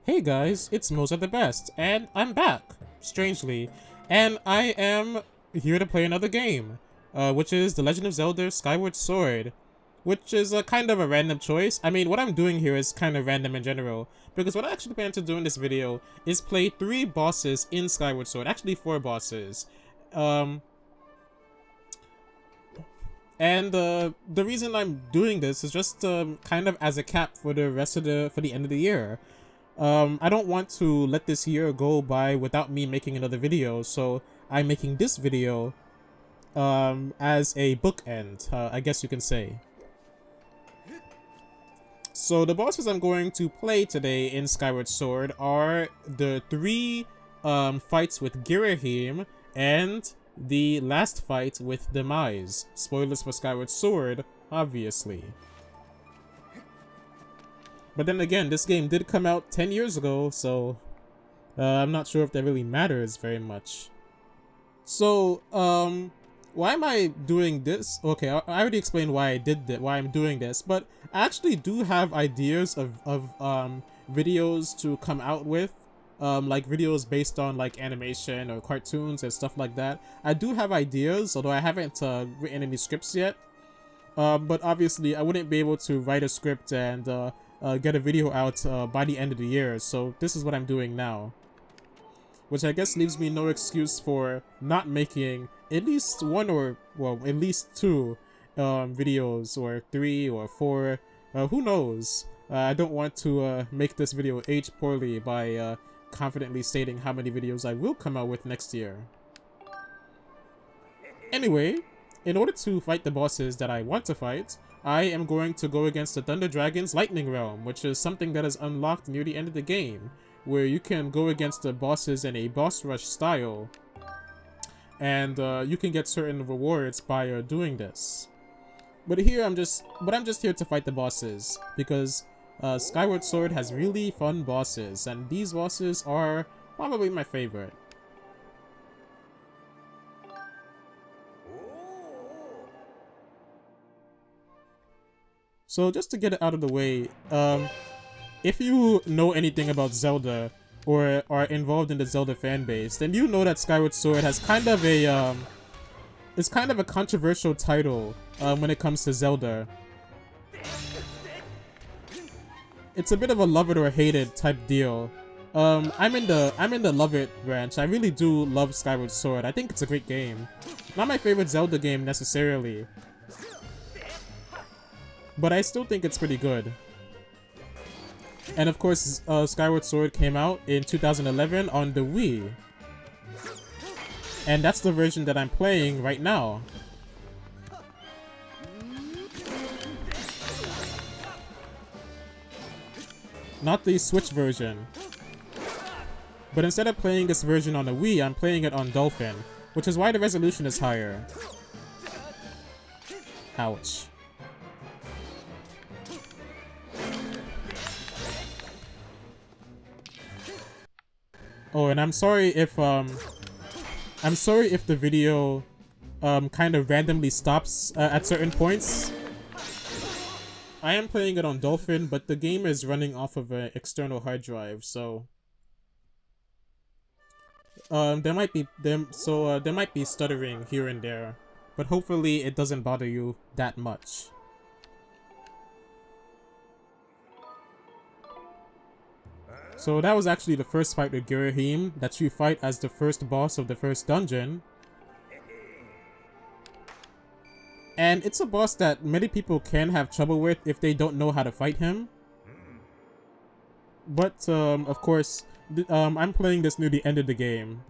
Hey guys, it's Mo's at the Best, and I'm back, strangely, and I am here to play another game, which is The Legend of Zelda Skyward Sword, which is a kind of a random choice. I mean, what I'm doing here is kind of random in general, because what I actually plan to do in this video is play 3 bosses in Skyward Sword, actually 4 bosses. The reason I'm doing this is just kind of as a cap for the end of the year. I don't want to let this year go by without me making another video, so I'm making this video as a bookend, I guess you can say. So the bosses I'm going to play today in Skyward Sword are the 3 fights with Girahim and the last fight with Demise. Spoilers for Skyward Sword, obviously. But then again, this game did come out 10 years ago, so I'm not sure if that really matters very much. So, why am I doing this? Okay, I already explained why I did that, why I'm doing this, but I actually do have ideas of videos to come out with, like videos based on like animation or cartoons and stuff like that. I do have ideas, although I haven't written any scripts yet. But obviously, I wouldn't be able to write a script and get a video out by the end of the year, so this is what I'm doing now. Which I guess leaves me no excuse for not making at least one or, well, at least 2 videos, or 3 or 4, who knows. I don't want to make this video age poorly by confidently stating how many videos I will come out with next year. Anyway, in order to fight the bosses that I want to fight, I am going to go against the Thunder Dragon's Lightning Realm, which is something that is unlocked near the end of the game, where you can go against the bosses in a boss rush style, and you can get certain rewards by doing this. But here I'm just here to fight the bosses, because Skyward Sword has really fun bosses, and these bosses are probably my favorite. So just to get it out of the way, if you know anything about Zelda or are involved in the Zelda fanbase, then you know that Skyward Sword has kind of a it's kind of a controversial title when it comes to Zelda. It's a bit of a love it or hate it type deal. I'm in the love it branch. I really do love Skyward Sword. I think it's a great game. Not my favorite Zelda game necessarily, but I still think it's pretty good. And of course, Skyward Sword came out in 2011 on the Wii. And that's the version that I'm playing right now. Not the Switch version. But instead of playing this version on the Wii, I'm playing it on Dolphin, which is why the resolution is higher. Ouch. Oh, and I'm sorry if the video kind of randomly stops at certain points. I am playing it on Dolphin, but the game is running off of an external hard drive, so there might be stuttering here and there, but hopefully it doesn't bother you that much. So that was actually the first fight with Girahim that you fight as the first boss of the first dungeon. And it's a boss that many people can have trouble with if they don't know how to fight him. But, of course, I'm playing this near the end of the game.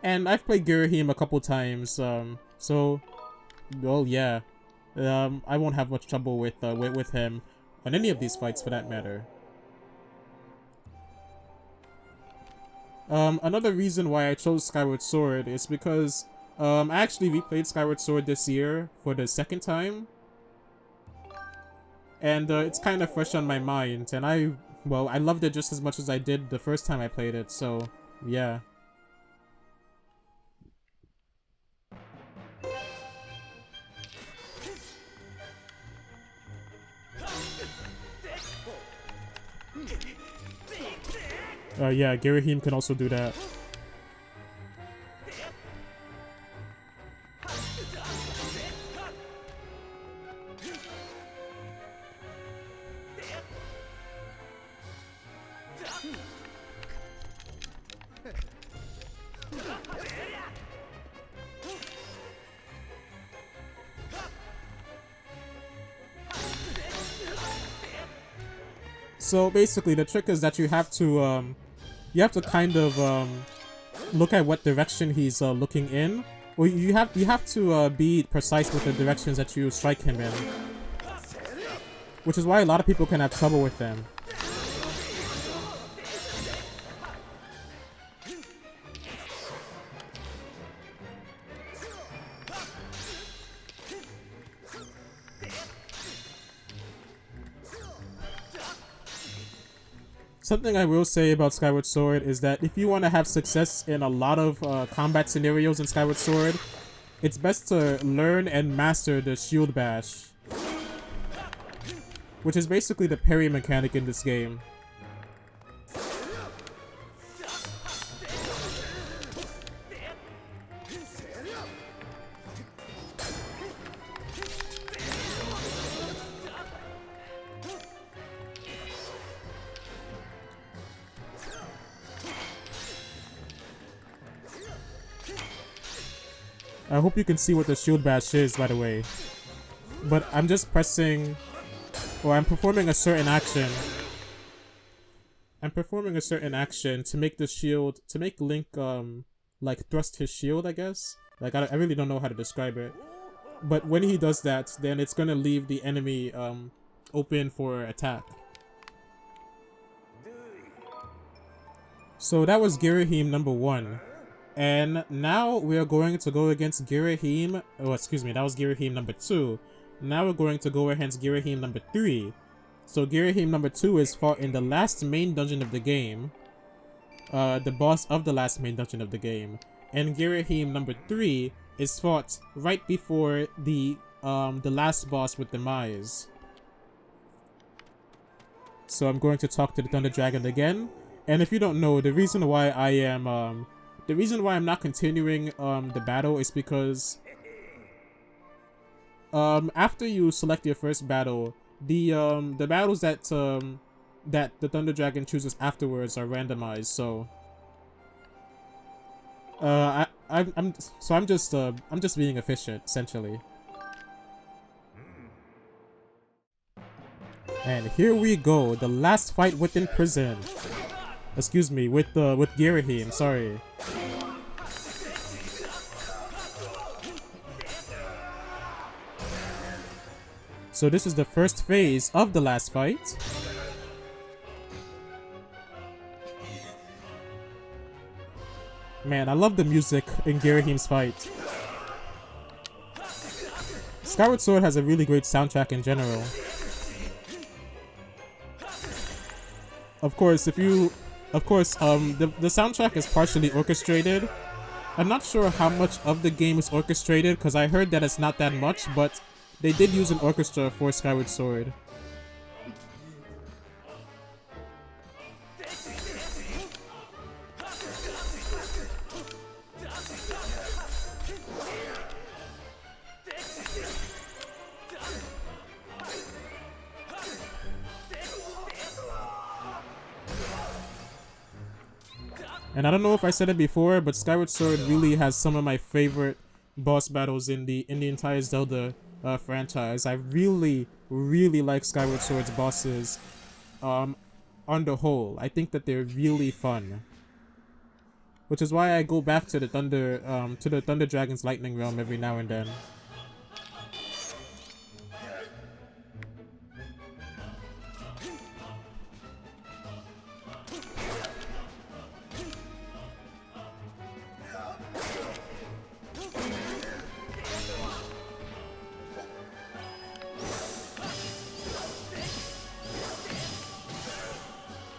And I've played Girahim a couple times, so, well, yeah. I won't have much trouble with him on any of these fights, for that matter. Another reason why I chose Skyward Sword is because I actually replayed Skyward Sword this year for the 2nd time, and it's kind of fresh on my mind, and I loved it just as much as I did the first time I played it, so yeah. Yeah, Girahim can also do that. So basically, the trick is that you have to kind of look at what direction he's looking in, or you have to be precise with the directions that you strike him in, which is why a lot of people can have trouble with them. Something I will say about Skyward Sword is that if you want to have success in a lot of combat scenarios in Skyward Sword, it's best to learn and master the Shield Bash, which is basically the parry mechanic in this game. I hope you can see what the Shield Bash is, by the way. But I'm just pressing, or I'm performing a certain action. I'm performing a certain action to make the shield, to make Link, like, thrust his shield, I guess? Like, I really don't know how to describe it. But when he does that, then it's gonna leave the enemy, open for attack. So that was Girahim number 1. And now we are going to go against Girahim, oh excuse me, that was Girahim number 2. Now we're going to go against Girahim number 3. So Girahim number 2 is fought in the last main dungeon of the game. The boss of the last main dungeon of the game. And Girahim number 3 is fought right before the last boss with Demise. So I'm going to talk to the Thunder Dragon again. And if you don't know, the reason why I'm not continuing the battle is because after you select your first battle, the battles that the Thunder Dragon chooses afterwards are randomized. So I'm just being efficient, essentially. And here we go, the last fight within prison. Excuse me, with Girahim, sorry. So this is the first phase of the last fight. Man, I love the music in Girahim's fight. Skyward Sword has a really great soundtrack in general. Of course, the soundtrack is partially orchestrated. I'm not sure how much of the game is orchestrated because I heard that it's not that much, but they did use an orchestra for Skyward Sword. And I don't know if I said it before, but Skyward Sword really has some of my favorite boss battles in the entire Zelda franchise. I really like Skyward Sword's bosses on the whole. I think that they're really fun. Which is why I go back to the Thunder Dragon's Lightning Realm every now and then.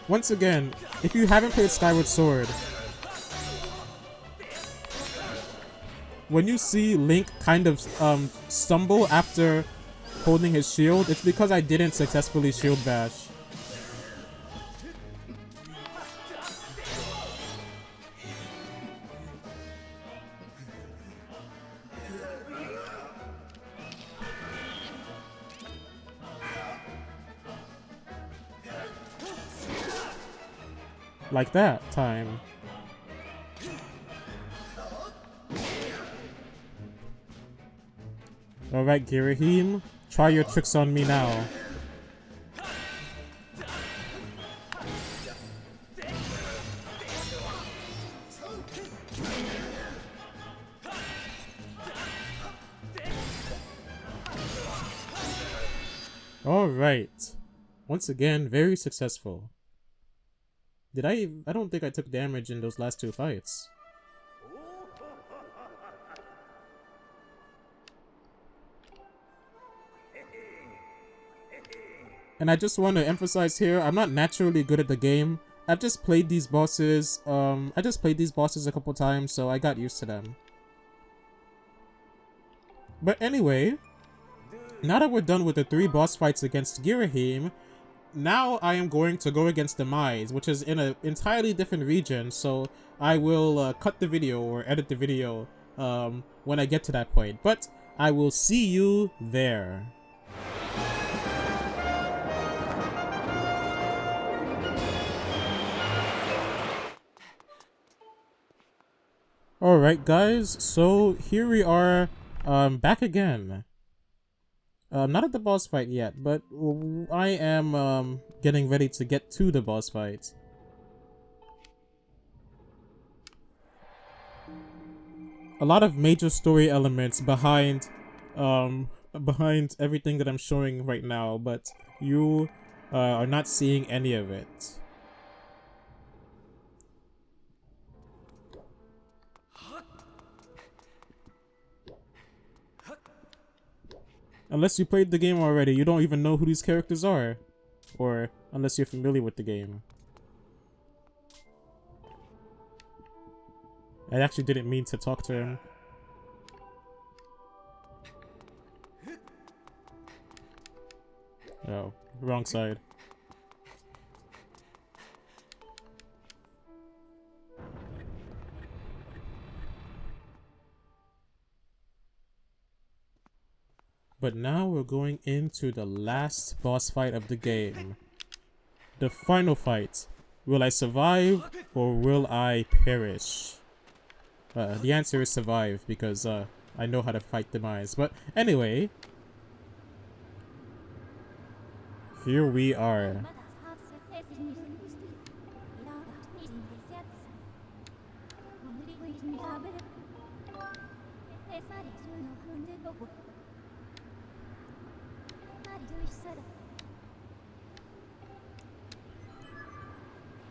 Once again, if you haven't played Skyward Sword, when you see Link kind of stumble after holding his shield, it's because I didn't successfully shield bash. Like that time. Alright, Girahim, try your tricks on me now. Alright. Once again, very successful. Did I don't think I took damage in those last two fights. And I just want to emphasize here, I'm not naturally good at the game. I've just played these bosses, a couple times, so I got used to them. But anyway, now that we're done with the 3 boss fights against Girahim, now I am going to go against Demise, which is in an entirely different region, so I will cut the video or edit the video when I get to that point. But I will see you there. Alright guys, so here we are back again. Not at the boss fight yet, but I am getting ready to get to the boss fight. A lot of major story elements behind everything that I'm showing right now, but you are not seeing any of it. Unless you played the game already, you don't even know who these characters are. Or unless you're familiar with the game. I actually didn't mean to talk to him. Oh, wrong side. But now we're going into the last boss fight of the game. The final fight. Will I survive or will I perish? The answer is survive because I know how to fight Demise. But anyway, here we are.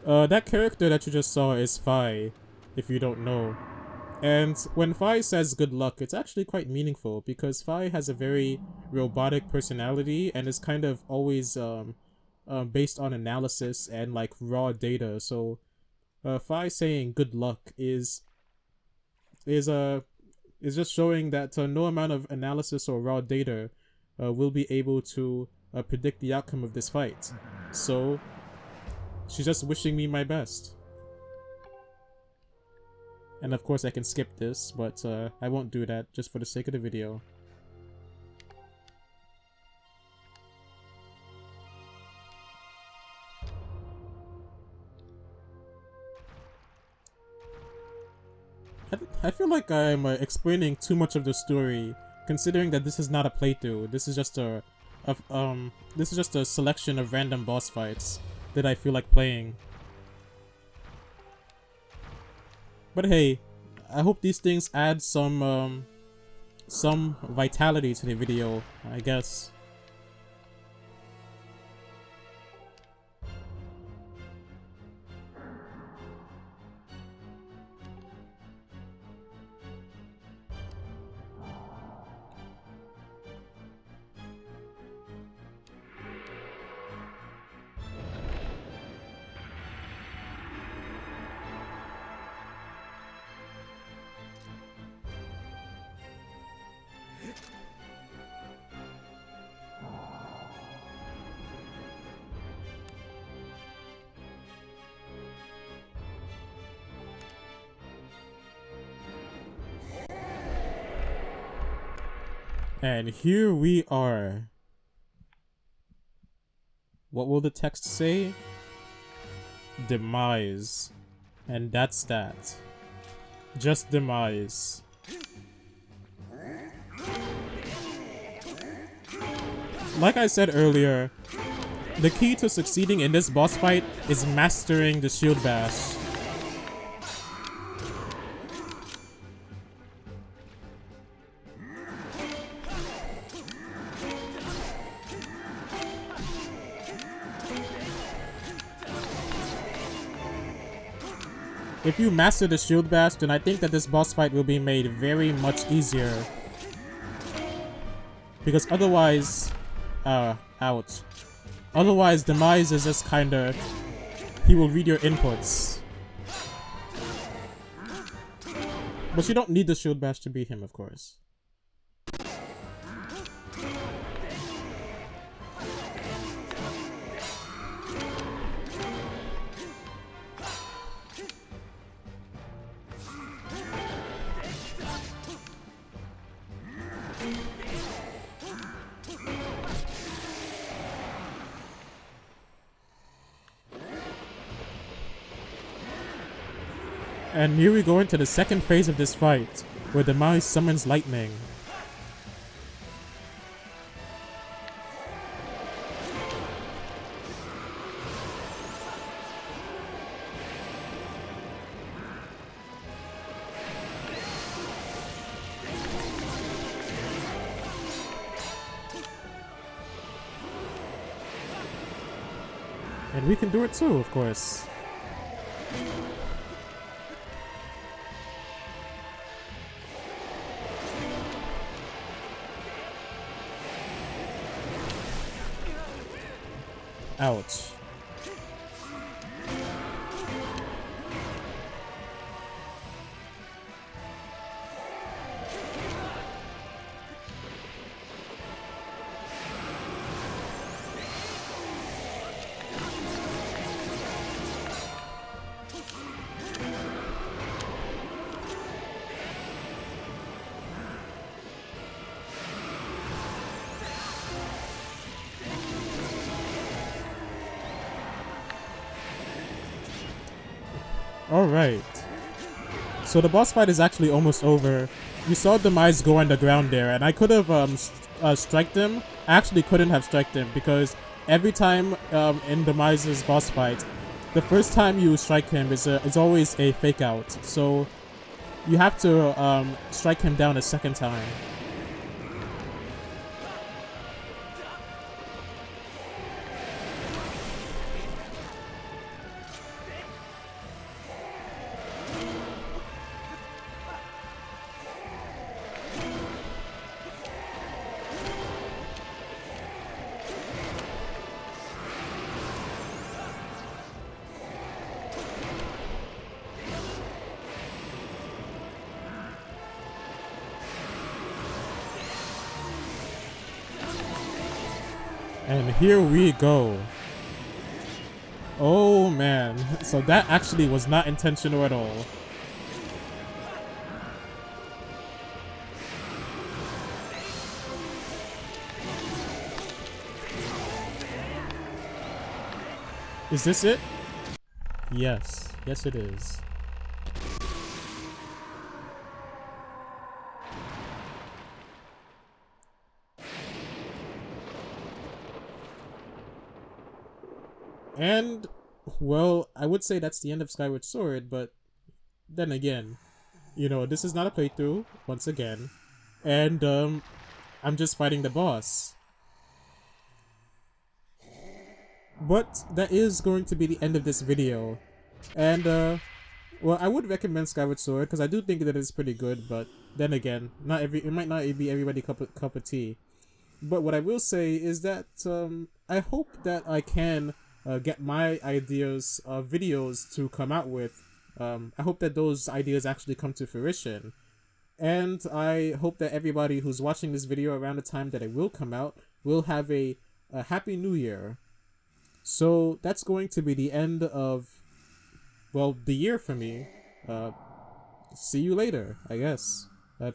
That character that you just saw is Fi, if you don't know. And when Fi says good luck, it's actually quite meaningful because Fi has a very robotic personality and is kind of always based on analysis and like raw data. So Fi saying good luck is just showing that no amount of analysis or raw data will be able to predict the outcome of this fight. So she's just wishing me my best. And of course I can skip this, but I won't do that just for the sake of the video. I feel like I'm explaining too much of the story, considering that this is not a playthrough. This is just a selection of random boss fights that I feel like playing. But hey, I hope these things add some vitality to the video, I guess. And here we are. What will the text say? Demise. And that's that. Just demise. Like I said earlier, the key to succeeding in this boss fight is mastering the shield bash. If you master the shield bash, then I think that this boss fight will be made very much easier. Because otherwise, ouch. Otherwise, Demise is just kinda, he will read your inputs. But you don't need the shield bash to beat him, of course. And here we go into the second phase of this fight, where Demise summons lightning. And we can do it too, of course. Ouch. Alright. So the boss fight is actually almost over. You saw Demise go on the ground there, and I could have striked him. I actually couldn't have striked him because every time in Demise's boss fight, the first time you strike him is always a fake out. So you have to strike him down a second time. And here we go. Oh man, so that actually was not intentional at all. Is this it? Yes, yes it is. And, well, I would say that's the end of Skyward Sword, but then again, you know, this is not a playthrough, once again, and, I'm just fighting the boss. But that is going to be the end of this video, and, well, I would recommend Skyward Sword, because I do think that it's pretty good, but then again, it might not be everybody's cup of tea. But what I will say is that, I hope that I can get my ideas videos to come out with. I hope that those ideas actually come to fruition. And I hope that everybody who's watching this video around the time that it will come out will have a happy new year. So that's going to be the end of, well, the year for me. See you later, I guess.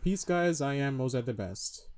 Peace guys, I am Mozart the Best.